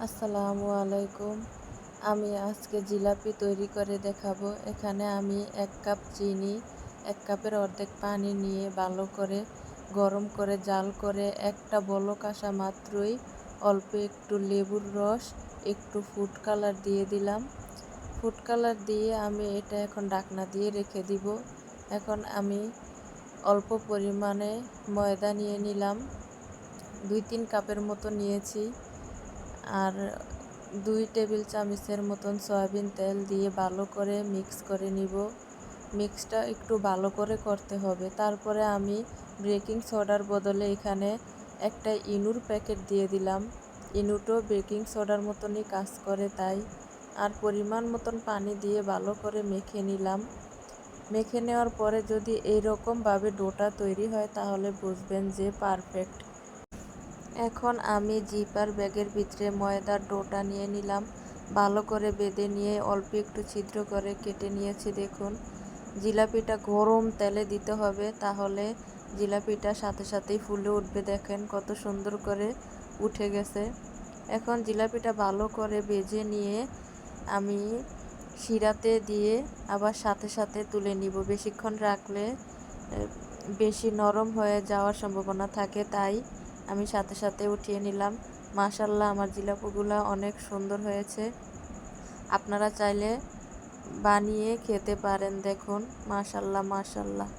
আসসালামু আলাইকুম। আমি আজকে জিলাপি তৈরি করে দেখাবো। এখানে আমি ১ কাপ চিনি, ১ কাপের অর্ধেক পানি নিয়ে ভালো করে গরম করে জাল করে একটা বলক আসা মাত্রই অল্প একটু লেবুর রস, একটু ফুড কালার দিয়ে দিলাম। ফুড কালার দিয়ে আমি এটা এখন ঢাকনা দিয়ে রেখে দিব। এখন আমি অল্প পরিমাণে ময়দা নিয়ে নিলাম। ২-৩ কাপের মতো নিয়েছি। আর ২ টেবিল চামচের মতন সয়াবিন তেল দিয়ে ভালো করে মিক্স করে নিব। মিক্সটা একটু ভালো করে করতে হবে। তারপরে আমি বেকিং সোডার বদলে এখানে একটা ইনুর প্যাকেট দিয়ে দিলাম। ইনুটো বেকিং সোডার মতনই কাজ করে তাই। আর পরিমাণ মতন পানি দিয়ে ভালো করে মেখে নিলাম। মেখে নেওয়ার পরে যদি এইরকমভাবে ডোটা তৈরি হয় তাহলে বুঝবেন যে পারফেক্ট। এখন আমি জিপার ব্যাগের ভিতরে ময়দার ডোটা নিয়ে নিলাম। ভালো করে বেঁধে নিয়ে অল্প একটু ছিদ্র করে কেটে নিয়েছি। দেখুন, জিলাপিটা গরম তেলে দিতে হবে, তাহলে জিলাপিটা সাথে সাথেই ফুলে উঠবে। দেখেন কত সুন্দর করে উঠে গেছে। এখন জিলাপিটা ভালো করে ভেজে নিয়ে আমি শিরাতে দিয়ে আবার সাথে সাথে তুলে নিব। বেশিক্ষণ রাখলে বেশি নরম হয়ে যাওয়ার সম্ভাবনা থাকে, তাই আমি সাথে সাথে উঠিয়ে নিলাম। মাশাআল্লাহ, আমার জিলাপিগুলো অনেক সুন্দর হয়েছে। আপনারা চাইলে বানিয়ে খেতে পারেন। দেখুন, মাশাআল্লাহ মাশাআল্লাহ।